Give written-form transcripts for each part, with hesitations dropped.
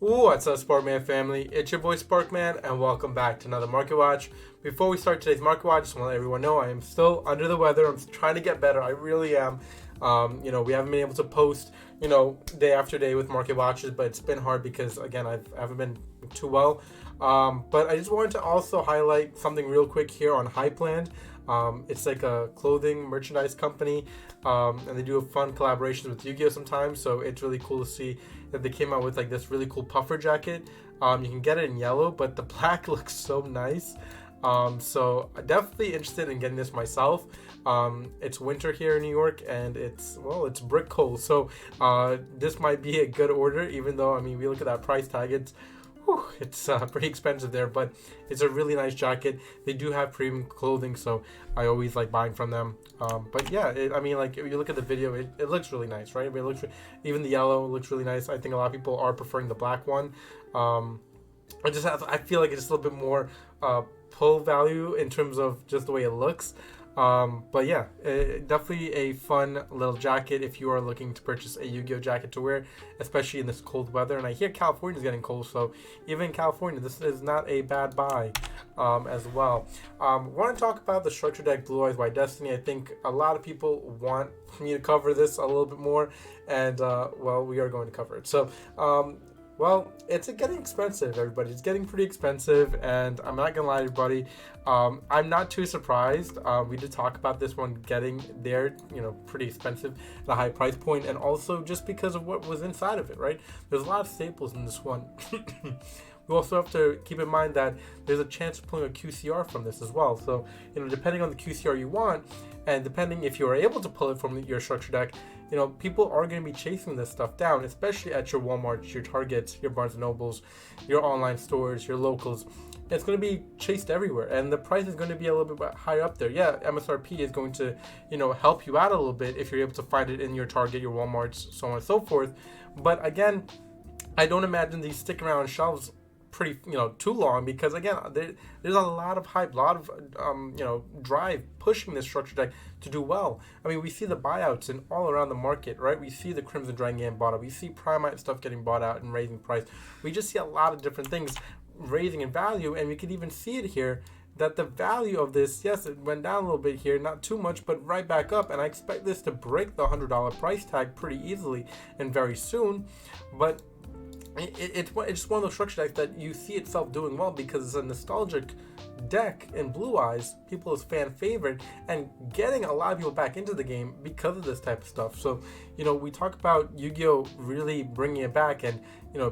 What's up, Sparkman family? It's your boy Sparkman, and welcome back to another Market Watch. Before we start today's Market Watch, I just want to let everyone know I am still under the weather. I'm trying to get better. I really am. We haven't been able to post, day after day with Market Watches, but it's been hard because, again, I haven't been too well. But I just wanted to also highlight something real quick here on Hypeland. It's like a clothing merchandise company, and they do fun collaborations with Yu-Gi-Oh sometimes. So it's really cool to see that they came out with like this really cool puffer jacket. You can get it in yellow, but the black looks so nice. So I'm definitely interested in getting this myself. It's winter here in New York, and it's brick cold. So this might be a good order, even though we look at that price tag. It's pretty expensive there, but it's a really nice jacket. They do have premium clothing, so I always like buying from them. But yeah, if you look at the video, it looks really nice, right? Even the yellow looks really nice. I think a lot of people are preferring the black one. I feel like it's just a little bit more pull value in terms of just the way it looks. But yeah, definitely a fun little jacket if you are looking to purchase a Yu-Gi-Oh jacket to wear, especially in this cold weather. And I hear California is getting cold, so even in California, this is not a bad buy as well. Want to talk about the structure deck BlueEyes by Destiny. I think a lot of people want me to cover this a little bit more, and we are going to cover it. So it's getting expensive, everybody. It's getting pretty expensive, and I'm not gonna lie to everybody. I'm not too surprised. We did talk about this one getting there, pretty expensive at a high price point, and also just because of what was inside of it, right? There's a lot of staples in this one. We also have to keep in mind that there's a chance of pulling a QCR from this as well. So, depending on the QCR you want, and depending if you are able to pull it from your structure deck, people are going to be chasing this stuff down, especially at your Walmarts, your Targets, your Barnes & Nobles, your online stores, your locals. It's going to be chased everywhere, and the price is going to be a little bit higher up there. Yeah, MSRP is going to, help you out a little bit if you're able to find it in your Target, your Walmarts, so on and so forth. But again, I don't imagine these stick around shelves pretty too long, because again there's a lot of hype, a lot of drive pushing this structure deck to do well. We see the buyouts in all around the market, right? We see the Crimson Dragon getting bought out, we see Primite stuff getting bought out and raising price. We just see a lot of different things raising in value, and we could even see it here that the value of this, yes, it went down a little bit here, not too much, but right back up, and I expect this to break the $100 price tag pretty easily and very soon. But it's just one of those structure decks that you see itself doing well because it's a nostalgic deck in BlueEyes, people's fan favorite, and getting a lot of people back into the game because of this type of stuff. So, we talk about Yu-Gi-Oh really bringing it back and,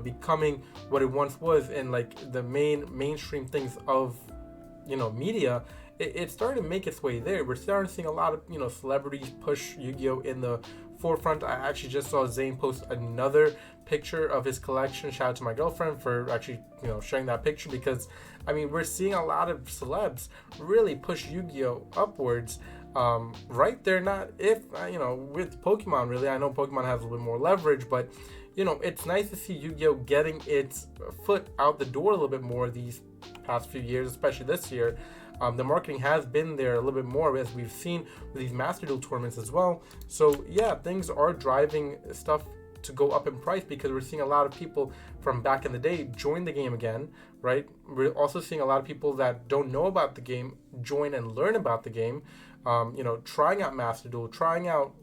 becoming what it once was in like the mainstream things of, media. It's starting to make its way there. We're starting to see a lot of, celebrities push Yu-Gi-Oh in the forefront. I actually just saw Zane post another picture of his collection. Shout out to my girlfriend for actually, sharing that picture, because we're seeing a lot of celebs really push Yu-Gi-Oh upwards. Right there, not if with Pokemon, really. I know Pokemon has a little bit more leverage, but it's nice to see Yu-Gi-Oh getting its foot out the door a little bit more these past few years, especially this year. The marketing has been there a little bit more, as we've seen with these Master Duel tournaments as well. So yeah, things are driving stuff to go up in price because we're seeing a lot of people from back in the day join the game again, right? We're also seeing a lot of people that don't know about the game join and learn about the game. Trying out Master Duel, trying out,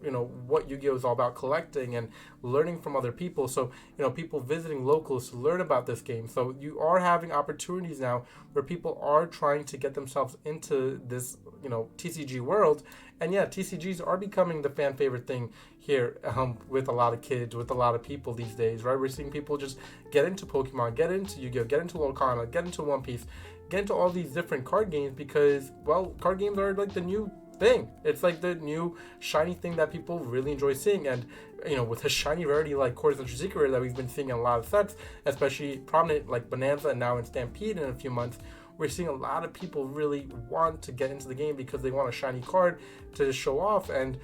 what Yu-Gi-Oh is all about, collecting and learning from other people. So, people visiting locals to learn about this game. So you are having opportunities now where people are trying to get themselves into this, TCG world. And yeah, TCGs are becoming the fan favorite thing here, with a lot of kids, with a lot of people these days, right? We're seeing people just get into Pokemon, get into Yu-Gi-Oh, get into Lorcana, get into One Piece, get into all these different card games because, card games are like the new thing. It's like the new shiny thing that people really enjoy seeing. And with a shiny rarity like Core Central Secret Rare that we've been seeing in a lot of sets, especially prominent like Bonanza and now in Stampede in a few months, we're seeing a lot of people really want to get into the game because they want a shiny card to show off. And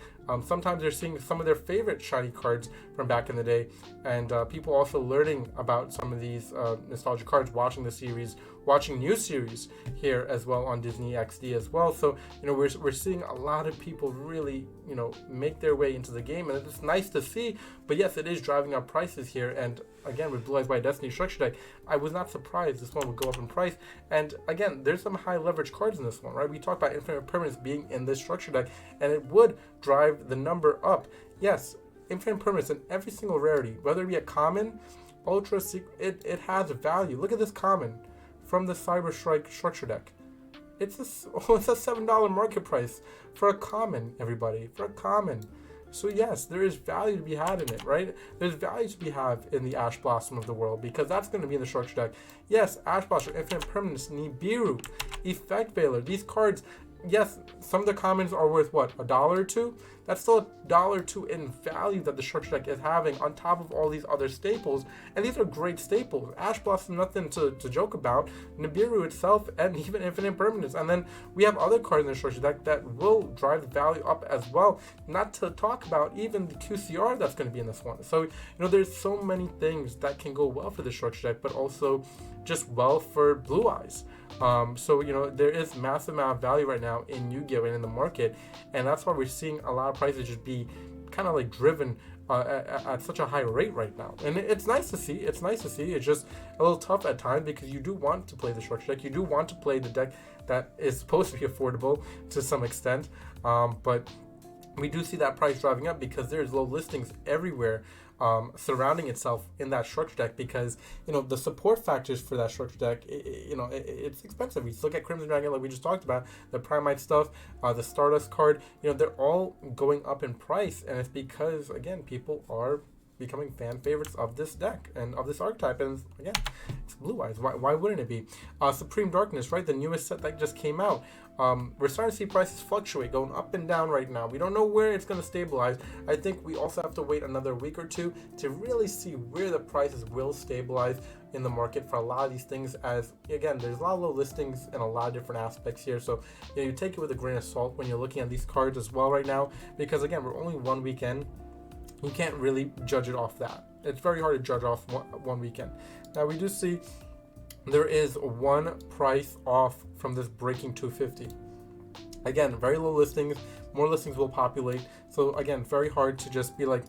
Sometimes they're seeing some of their favorite shiny cards from back in the day, and people also learning about some of these nostalgia cards, watching the series, watching new series here as well on Disney XD as well. So we're seeing a lot of people really make their way into the game, and it's nice to see. But yes, it is driving up prices here. And again, with Blue Eyes by Destiny structure deck, I was not surprised this one would go up in price. And again, there's some high leverage cards in this one, right? We talked about Infinite Permanence being in this structure deck, and it would drive the number up. Yes, Infinite Permanence in every single rarity, whether it be a common, ultra secret, it has value. Look at this common from the Cyber Strike structure deck. It's a $7 market price for a common, everybody, for a common. So yes, there is value to be had in it, right? There's value to be had in the Ash Blossom of the world, because that's going to be in the structure deck. Yes, Ash Blossom, Infinite Permanence, Nibiru, Effect Veiler. These cards, yes, some of the commons are worth what, $1 or $2? That's still $1 or $2 in value that the structure deck is having on top of all these other staples, and these are great staples. Ash Blossom, nothing to joke about. Nibiru itself, and even Infinite Permanence. And then we have other cards in the structure deck that will drive the value up as well. Not to talk about even the QCR that's going to be in this one. So there's so many things that can go well for the structure deck, but also just well for Blue Eyes. So there is massive amount of value right now in Yu-Gi-Oh! And in the market, and that's why we're seeing a lot of prices just be kind of like driven at such a high rate right now. And it's nice to see. It's just a little tough at times, because you do want to play the structure deck. You do want to play the deck that is supposed to be affordable to some extent, but we do see that price driving up because there's low listings everywhere surrounding itself in that structure deck, because the support factors for that structure deck, it's expensive. We look at Crimson Dragon, like we just talked about, the Primite stuff, the Stardust card, they're all going up in price, and it's because, again, people are becoming fan favorites of this deck and of this archetype. And again, it's Blue Eyes. Why wouldn't it be? Supreme Darkness, right? The newest set that just came out. We're starting to see prices fluctuate, going up and down right now. We don't know where it's going to stabilize. I think we also have to wait another week or two to really see where the prices will stabilize in the market for a lot of these things, as again, there's a lot of low listings and a lot of different aspects here. So you take it with a grain of salt when you're looking at these cards as well right now, because again, we're only 1 weekend. You can't really judge it off that. It's very hard to judge off one weekend. Now we do see there is one price off from this breaking 250. Again, very low listings. More listings will populate. So again, very hard to just be like,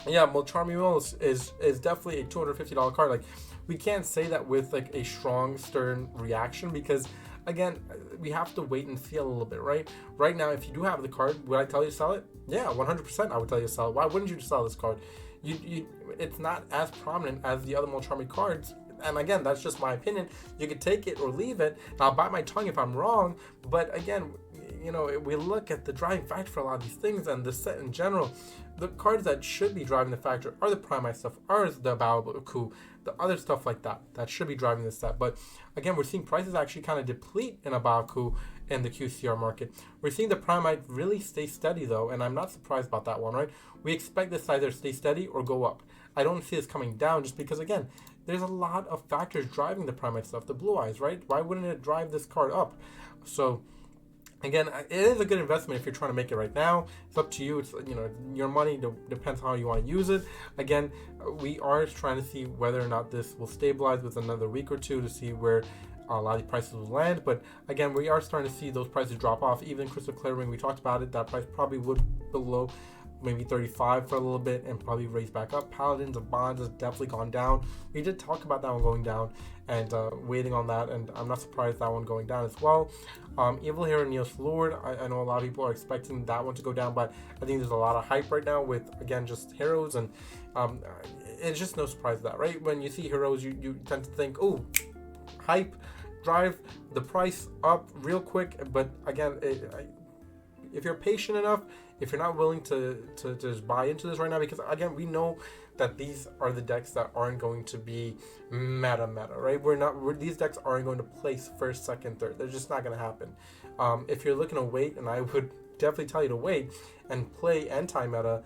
yeah, well, Charming Will is definitely a $250 card. Like, we can't say that with like a strong, stern reaction, because again, we have to wait and see a little bit, right? Right now, if you do have the card, would I tell you to sell it? Yeah, 100% I would tell you to sell it. Why wouldn't you sell this card? It's not as prominent as the other more charming cards. And again, that's just my opinion. You could take it or leave it. And I'll bite my tongue if I'm wrong. But again, we look at the driving factor for a lot of these things and the set in general. The cards that should be driving the factor are the Primite stuff, are the Baobaku, the other stuff like that should be driving this set. But again, we're seeing prices actually kind of deplete in a Baobaku in the QCR market. We're seeing the Primite really stay steady though, and I'm not surprised about that one, right? We expect this to either stay steady or go up. I don't see this coming down, just because again, there's a lot of factors driving the Primite stuff. The Blue Eyes, right? Why wouldn't it drive this card up? So again, it is a good investment if you're trying to make it right now. It's up to you. It's your money depends how you want to use it. Again, we are trying to see whether or not this will stabilize with another week or two to see where a lot of these prices will land. But again, we are starting to see those prices drop off. Even Crystal Clear Ring, we talked about it, that price probably would below maybe 35 for a little bit and probably raise back up. Paladins of Bonds has definitely gone down. We did talk about that one going down and waiting on that, and I'm not surprised that one going down as well. Evil Hero Neos Lord, I know a lot of people are expecting that one to go down, but I think there's a lot of hype right now with, again, just heroes, and it's just no surprise that, right? When you see heroes, you tend to think, oh, hype, drive the price up real quick. But again, if you're patient enough, if you're not willing to just buy into this right now, because again, we know that these are the decks that aren't going to be meta, right? These decks aren't going to place first, second, third. They're just not going to happen. If you're looking to wait, and I would definitely tell you to wait and play anti-meta,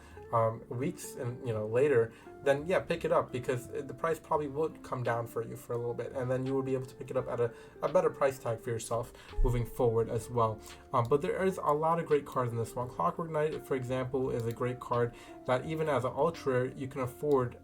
weeks and later, then yeah, pick it up, because the price probably would come down for you for a little bit, and then you will be able to pick it up at a better price tag for yourself moving forward as well. But there is a lot of great cards in this one. Clockwork Knight, for example, is a great card that even as an ultra you can afford.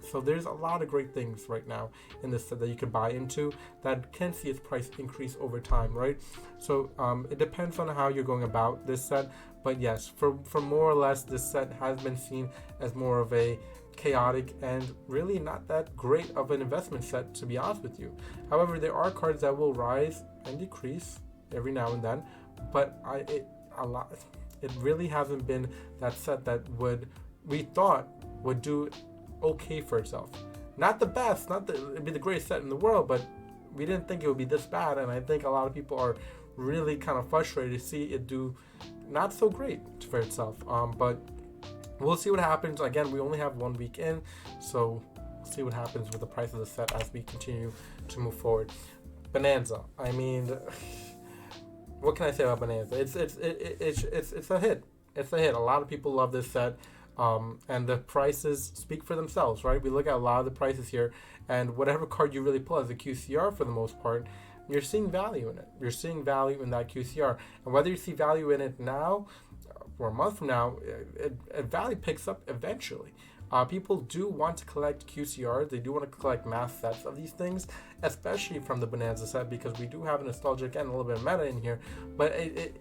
So there's a lot of great things right now in this set that you could buy into that can see its price increase over time, right? So it depends on how you're going about this set. But yes, for more or less, this set has been seen as more of a chaotic and really not that great of an investment set, to be honest with you. However, there are cards that will rise and decrease every now and then, but it really hasn't been that set that we thought would do okay for itself. Not the best, not that it'd be the greatest set in the world, but we didn't think it would be this bad, and I think a lot of people are really kind of frustrated to see it do not so great for itself. But we'll see what happens. Again, we only have 1 week in, so we'll see what happens with the price of the set as we continue to move forward. Bonanza. I mean, what can I say about Bonanza? It's a hit. It's a hit. A lot of people love this set. And the prices speak for themselves, right? We look at a lot of the prices here, and whatever card you really pull as a QCR for the most part, you're seeing value in it. You're seeing value in that QCR. And whether you see value in it now or a month from now, value picks up eventually. People do want to collect QCRs. They do want to collect mass sets of these things, especially from the Bonanza set, because we do have a nostalgic and a little bit of meta in here. But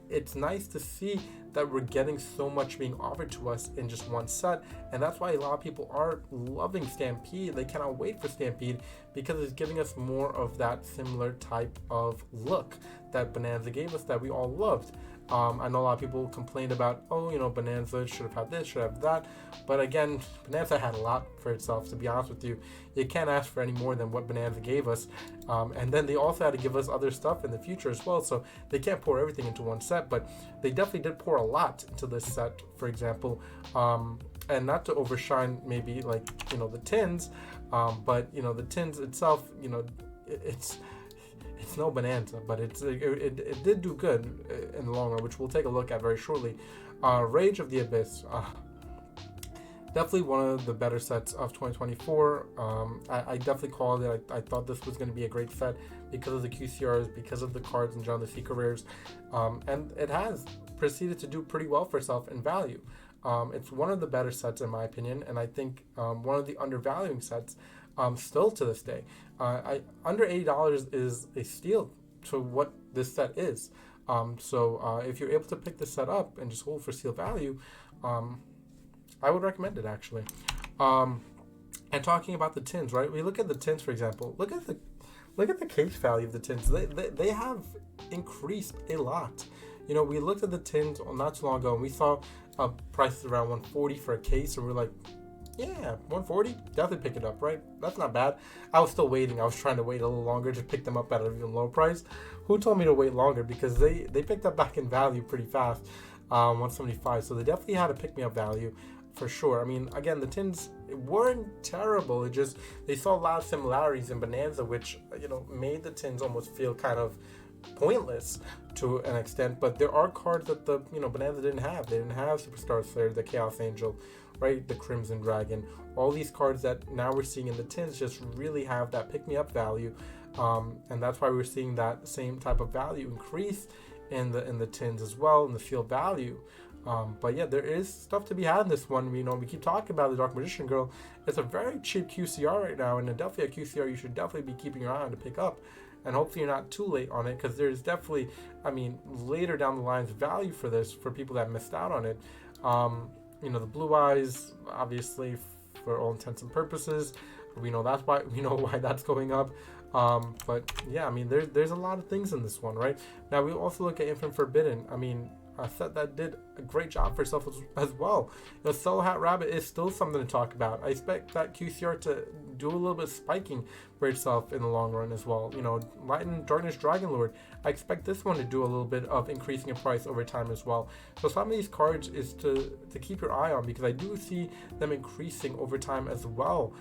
it's nice to see that we're getting so much being offered to us in just one set, and that's why a lot of people are loving Stampede. They cannot wait for Stampede because it's giving us more of that similar type of look that Bonanza gave us that we all loved. I know a lot of people complained about, Bonanza should have had this, should have that. But again, Bonanza had a lot for itself, to be honest with you. You can't ask for any more than what Bonanza gave us. And then they also had to give us other stuff in the future as well. So they can't pour everything into one set, but they definitely did pour a lot into this set, for example. And not to overshine maybe the tins, but the tins itself, it's no Bonanza, but it did do good in the long run, which we'll take a look at very shortly. Rage of the Abyss, definitely one of the better sets of 2024. I definitely called it. I thought this was going to be a great set because of the QCRs, because of the cards and general the secret rares, and it has proceeded to do pretty well for itself in value. It's one of the better sets in my opinion, and I think one of the undervaluing sets still to this day. Under $80 is a steal to what this set is. So if you're able to pick this set up and just hold for steal value, I would recommend it actually. And talking about the tins, right? We look at the tins, for example. Look at the case value of the tins. They have increased a lot. We looked at the tins not too long ago, and we saw prices around $140 for a case, and we're like, yeah, $140, definitely pick it up, right? That's not bad. I was still waiting. I was trying to wait a little longer to pick them up at an even lower price. Who told me to wait longer? Because they picked up back in value pretty fast, $175. So they definitely had to pick me up value for sure. I mean, again, the tins weren't terrible. It just, they saw a lot of similarities in Bonanza, which, made the tins almost feel kind of pointless to an extent. But there are cards that the Bonanza didn't have. They didn't have Superstar Slayer, the Chaos Angel, right, the Crimson Dragon. All these cards that now we're seeing in the tins just really have that pick me up value, and that's why we're seeing that same type of value increase in the tins as well, in the field value. But yeah, there is stuff to be had in this one. We keep talking about the Dark Magician Girl. It's a very cheap QCR right now, and definitely a QCR you should definitely be keeping your eye on to pick up. And hopefully you're not too late on it, because there's definitely, later down the lines, value for this for people that missed out on it. The BlueEyes, obviously, for all intents and purposes, we know why that's going up. But yeah, there's a lot of things in this one, right? Now we also look at Infinite Forbidden. A set that did a great job for itself as well. Soul Hat Rabbit is still something to talk about. I expect that QCR to do a little bit of spiking for itself in the long run as well. Light and Darkness Dragon Lord, I expect this one to do a little bit of increasing in price over time as well. So some of these cards is to keep your eye on, because I do see them increasing over time as well.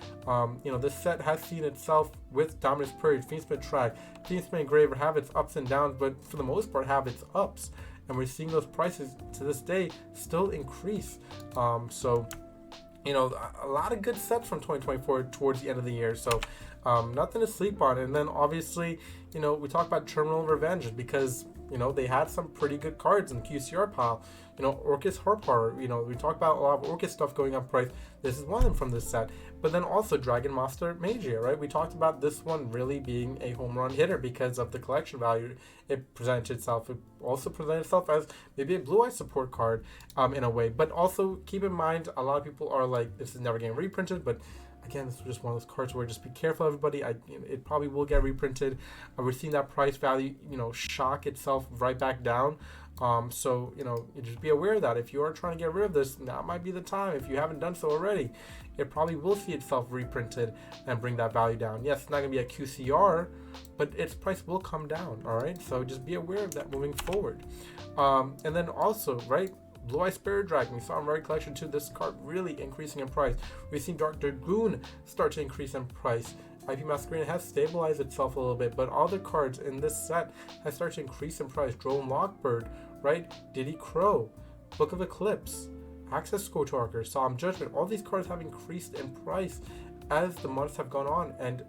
This set has seen itself with Dominus Purge, Fiendspin Track, Fiendspin Engraver have its ups and downs, but for the most part have its ups. and we're seeing those prices to this day still increase. So a lot of good sets from 2024 towards the end of the year. So nothing to sleep on. And then obviously, we talk about Terminal Revenge because, they had some pretty good cards in the QCR pile. Orcus Harpar, we talk about a lot of Orcus stuff going up price. This is one of them from this set. But then also Dragon Master Magia, right? We talked about this one really being a home run hitter because of the collection value it presented itself. It also presented itself as maybe a Blue-Eyes support card in a way. But also keep in mind, a lot of people are like, this is never getting reprinted, but again, this is just one of those cards where just be careful, everybody. It probably will get reprinted. We're seeing that price value, shock itself right back down. So, you just be aware of that. If you are trying to get rid of this, now might be the time. If you haven't done so already, it probably will see itself reprinted and bring that value down. Yes, it's not going to be a QCR, but its price will come down, all right? So just be aware of that moving forward. And then also, right, Blue-Eyes Spirit Dragon, we saw in Rare Collection 2, this card really increasing in price. We've seen Dark Dragoon start to increase in price. IP Masquerade has stabilized itself a little bit, but all the cards in this set have started to increase in price. Drone Lockbird, right? Diddy Crow, Book of Eclipse, Access Scotarker, Solemn Judgment. All these cards have increased in price as the months have gone on, and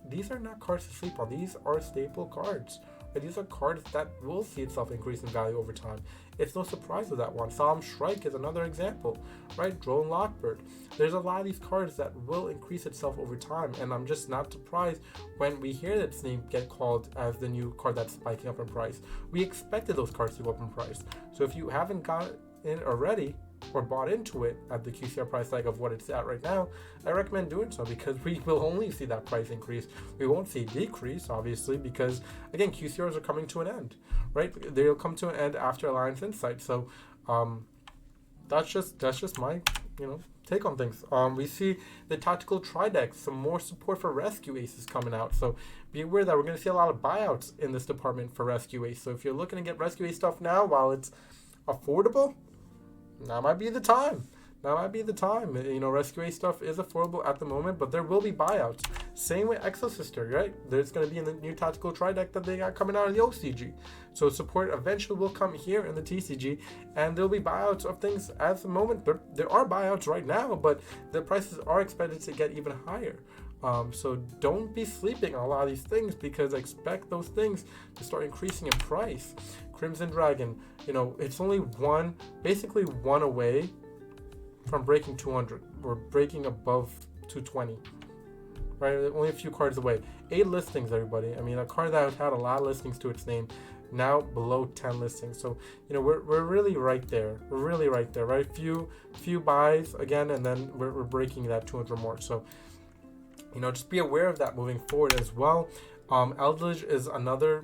these are not cards to sleep on. These are staple cards. But these are cards that will see itself increase in value over time. It's no surprise with that one. Solemn Shrike is another example, right? Drone Lockbird. There's a lot of these cards that will increase itself over time, and I'm just not surprised when we hear that its name get called as the new card that's spiking up in price. We expected those cards to go up in price. So if you haven't got in already, or bought into it at the QCR price tag of what it's at right now, I recommend doing so because we will only see that price increase. We won't see decrease, obviously, because again, QCRs are coming to an end, right? They'll come to an end after Alliance Insight. So that's just my take on things. We see the Tactical Trideck, some more support for Rescue Aces coming out. So be aware that we're going to see a lot of buyouts in this department for Rescue Ace. So if you're looking to get Rescue Ace stuff now while it's affordable, now might be the time. Rescue Ace stuff is affordable at the moment, but there will be buyouts. Same with EXO Sister, right? There's going to be in the new Tactical Trideck that they got coming out in the OCG. So support eventually will come here in the TCG, and there'll be buyouts of things at the moment. There are buyouts right now, but the prices are expected to get even higher. So don't be sleeping on a lot of these things because expect those things to start increasing in price. Crimson Dragon, it's only basically one away from breaking 200 or breaking above 220, right? Only a few cards away. 8 listings, everybody. I mean, a card that had a lot of listings to its name, now below 10 listings. So, we're really right there. Right? Few buys again, and then we're breaking that 200 mark. So, just be aware of that moving forward as well. Eldritch is another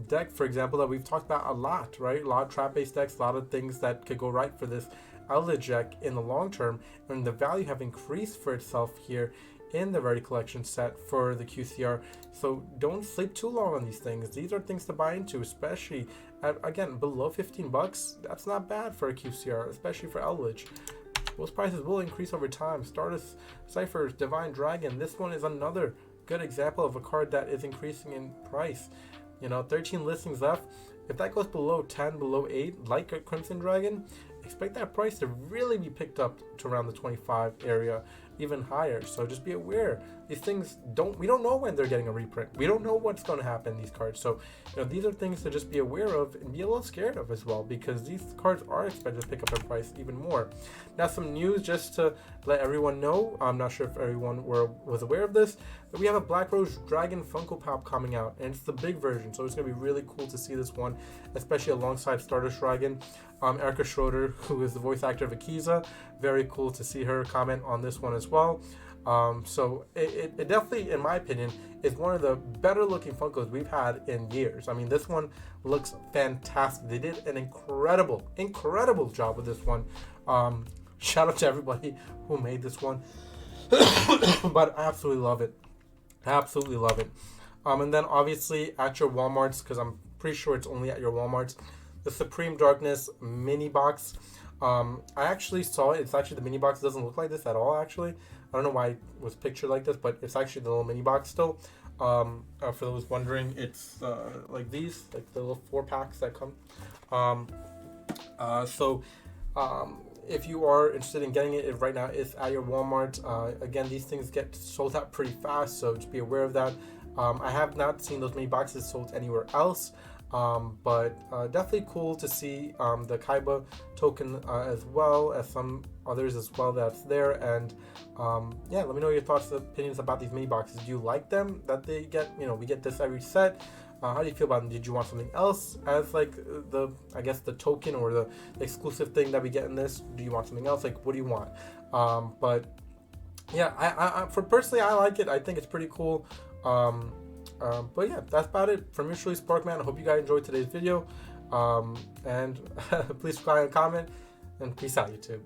deck, for example, that we've talked about a lot, right? A lot of trap-based decks, a lot of things that could go right for this Eldritch deck in the long term, and the value have increased for itself here in the Rarity Collection set for the QCR. So don't sleep too long on these things. These are things to buy into, especially at, again, below $15. That's not bad for a QCR, especially for Eldritch. Those prices will increase over time. Stardust Cyphers, Divine Dragon. This one is another good example of a card that is increasing in price. 13 listings left. If that goes below 10, below 8, like a Crimson Dragon, expect that price to really be picked up to around the 25 area, even higher. So just be aware. These things we don't know when they're getting a reprint. We don't know what's going to happen in these cards. So, these are things to just be aware of and be a little scared of as well, because these cards are expected to pick up in price even more. Now, some news just to let everyone know. I'm not sure if everyone was aware of this, but we have a Black Rose Dragon Funko Pop coming out, and it's the big version. So it's going to be really cool to see this one, especially alongside Stardust Dragon. Erica Schroeder, who is the voice actor of Akiza, very cool to see her comment on this one as well. So it definitely, in my opinion, is one of the better looking Funkos we've had in years. I mean, this one looks fantastic. They did an incredible job with this one. Shout out to everybody who made this one. But I absolutely love it. And then obviously at your Walmarts, because I'm pretty sure it's only at your Walmarts, the Supreme Darkness mini box. I actually saw it. It's actually the mini box. It doesn't look like this at all, actually. I don't know why it was pictured like this, but it's actually the little mini box still. For those wondering, it's like these, like the little 4 packs that come. Um, so if you are interested in getting it right now, it's at your Walmart. Again, these things get sold out pretty fast, so just be aware of that. I have not seen those mini boxes sold anywhere else, but definitely cool to see the Kaiba token as well as some others as well that's there. And yeah, let me know your thoughts and opinions about these mini boxes. Do you like them that they get? You know, we get this every set. How do you feel about them? Did you want something else as like the, I guess, the token or the exclusive thing that we get in this? Do you want something else? Like, what do you want? But yeah, I for personally, I like it. I think it's pretty cool. But yeah, that's about it from your truly Sparkman. I hope you guys enjoyed today's video. And please subscribe and comment. And peace out, YouTube.